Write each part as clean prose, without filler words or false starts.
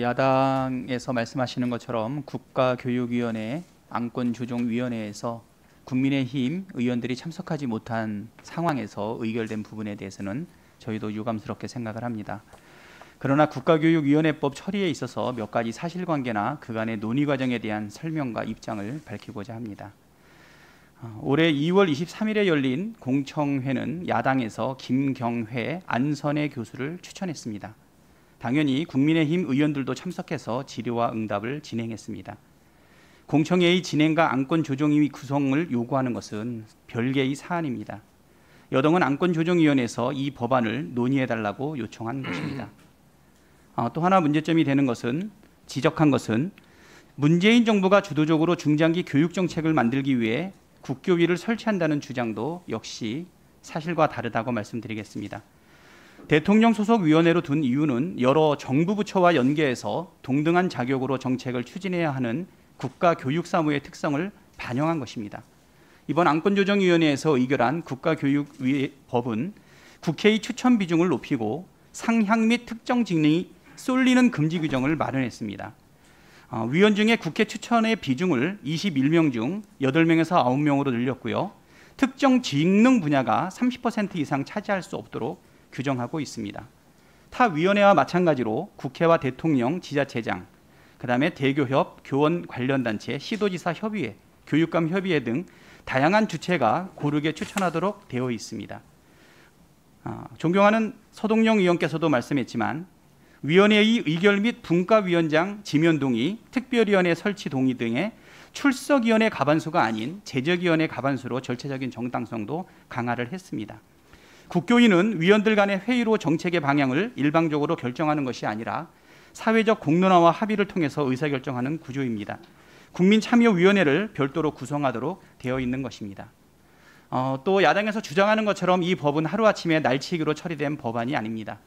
야당에서 말씀하시는 것처럼 국가교육위원회 안건조정위원회에서 국민의힘 의원들이 참석하지 못한 상황에서 의결된 부분에 대해서는 저희도 유감스럽게 생각을 합니다. 그러나 국가교육위원회법 처리에 있어서 몇 가지 사실관계나 그간의 논의 과정에 대한 설명과 입장을 밝히고자 합니다. 올해 2월 23일에 열린 공청회는 야당에서 김경회, 안선혜 교수를 추천했습니다. 당연히 국민의힘 의원들도 참석해서 질의와 응답을 진행했습니다. 공청회의 진행과 안건조정위 구성을 요구하는 것은 별개의 사안입니다. 여당은 안건조정위원회에서 이 법안을 논의해달라고 요청한 것입니다. 또 하나 문제점이 되는 것은 지적한 것은 문재인 정부가 주도적으로 중장기 교육 정책을 만들기 위해 국교위를 설치한다는 주장도 역시 사실과 다르다고 말씀드리겠습니다. 대통령 소속 위원회로 둔 이유는 여러 정부 부처와 연계해서 동등한 자격으로 정책을 추진해야 하는 국가교육사무의 특성을 반영한 것입니다. 이번 안건조정위원회에서 의결한 국가교육법은 국회의 추천 비중을 높이고 상향 및 특정 직능이 쏠리는 금지 규정을 마련했습니다. 위원 중에 국회 추천의 비중을 21명 중 8명에서 9명으로 늘렸고요. 특정 직능 분야가 30% 이상 차지할 수 없도록 규정하고 있습니다. 타 위원회와 마찬가지로 국회와 대통령, 지자체장, 그다음에 대교협, 교원 관련 단체, 시도지사 협의회, 교육감 협의회 등 다양한 주체가 고르게 추천하도록 되어 있습니다. 존경하는 서동영 의원께서도 말씀했지만 위원회의 의결 및 분과위원장 지면 동의, 특별위원회 설치 동의 등의 출석위원회 가반수가 아닌 제적위원회 가반수로 절차적인 정당성도 강화를 했습니다. 국교위는 위원들 간의 회의로 정책의 방향을 일방적으로 결정하는 것이 아니라 사회적 공론화와 합의를 통해서 의사결정하는 구조입니다. 국민참여위원회를 별도로 구성하도록 되어 있는 것입니다. 또 야당에서 주장하는 것처럼 이 법은 하루아침에 날치기로 처리된 법안이 아닙니다.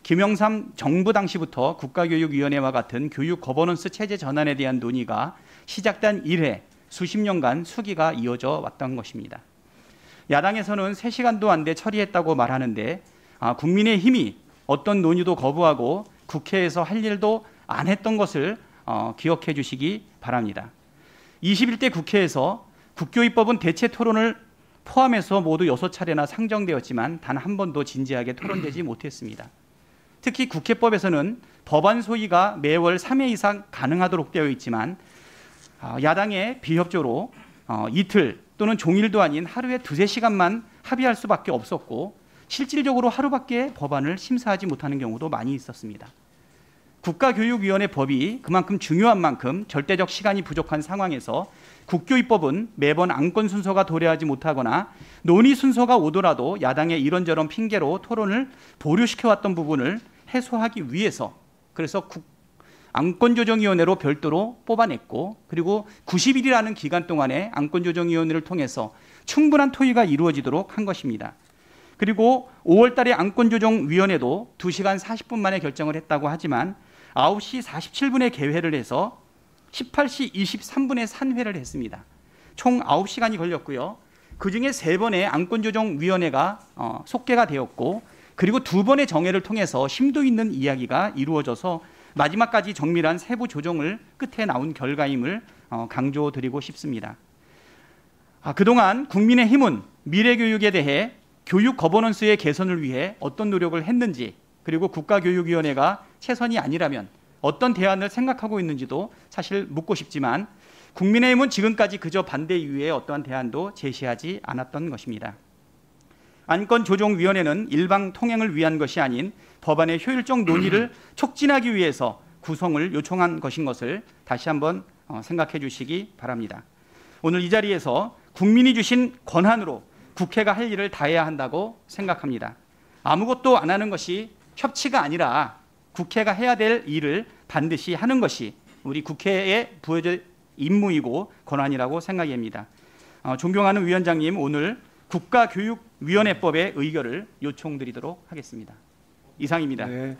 김영삼 정부 당시부터 국가교육위원회와 같은 교육 거버넌스 체제 전환에 대한 논의가 시작된 이래 수십 년간 수기가 이어져 왔던 것입니다. 야당에서는 3시간도 안 돼 처리했다고 말하는데 국민의힘이 어떤 논의도 거부하고 국회에서 할 일도 안 했던 것을 기억해 주시기 바랍니다. 21대 국회에서 국교위법은 대체 토론을 포함해서 모두 6차례나 상정되었지만 단 한 번도 진지하게 토론되지 못했습니다. 특히 국회법에서는 법안 소위가 매월 3회 이상 가능하도록 되어 있지만 야당의 비협조로 이틀 또는 종일도 아닌 하루에 2~3시간만 합의할 수밖에 없었고 실질적으로 하루밖에 법안을 심사하지 못하는 경우도 많이 있었습니다. 국가교육위원회 법이 그만큼 중요한 만큼 절대적 시간이 부족한 상황에서 국교위법은 매번 안건 순서가 도래하지 못하거나 논의 순서가 오더라도 야당의 이런저런 핑계로 토론을 보류시켜왔던 부분을 해소하기 위해서 그래서 안건조정위원회로 별도로 뽑아냈고 그리고 90일이라는 기간 동안에 안건조정위원회를 통해서 충분한 토의가 이루어지도록 한 것입니다. 그리고 5월 달에 안건조정위원회도 2시간 40분 만에 결정을 했다고 하지만 9시 47분에 개회를 해서 18시 23분에 산회를 했습니다. 총 9시간이 걸렸고요. 그중에 3번의 안건조정위원회가 속개가 되었고 그리고 2번의 정회를 통해서 심도 있는 이야기가 이루어져서 마지막까지 정밀한 세부 조정을 끝에 나온 결과임을 강조드리고 싶습니다. 그동안 국민의힘은 미래교육에 대해 교육 거버넌스의 개선을 위해 어떤 노력을 했는지 그리고 국가교육위원회가 최선이 아니라면 어떤 대안을 생각하고 있는지도 사실 묻고 싶지만 국민의힘은 지금까지 그저 반대 이외에 어떠한 대안도 제시하지 않았던 것입니다. 안건조정위원회는 일방 통행을 위한 것이 아닌 법안의 효율적 논의를 촉진하기 위해서 구성을 요청한 것인 것을 다시 한번 생각해 주시기 바랍니다. 오늘 이 자리에서 국민이 주신 권한으로 국회가 할 일을 다해야 한다고 생각합니다. 아무것도 안 하는 것이 협치가 아니라 국회가 해야 될 일을 반드시 하는 것이 우리 국회에 부여질 임무이고 권한이라고 생각합니다. 존경하는 위원장님, 오늘 국가교육위원회법의 의결을 요청드리도록 하겠습니다. 이상입니다. 네.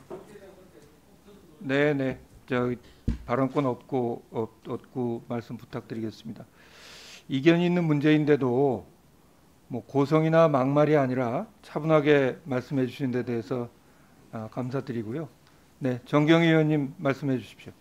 발언권 얻고 말씀 부탁드리겠습니다. 이견이 있는 문제인데도 고성이나 막말이 아니라 차분하게 말씀해 주신 데 대해서 감사드리고요. 네, 정경희 의원님 말씀해 주십시오.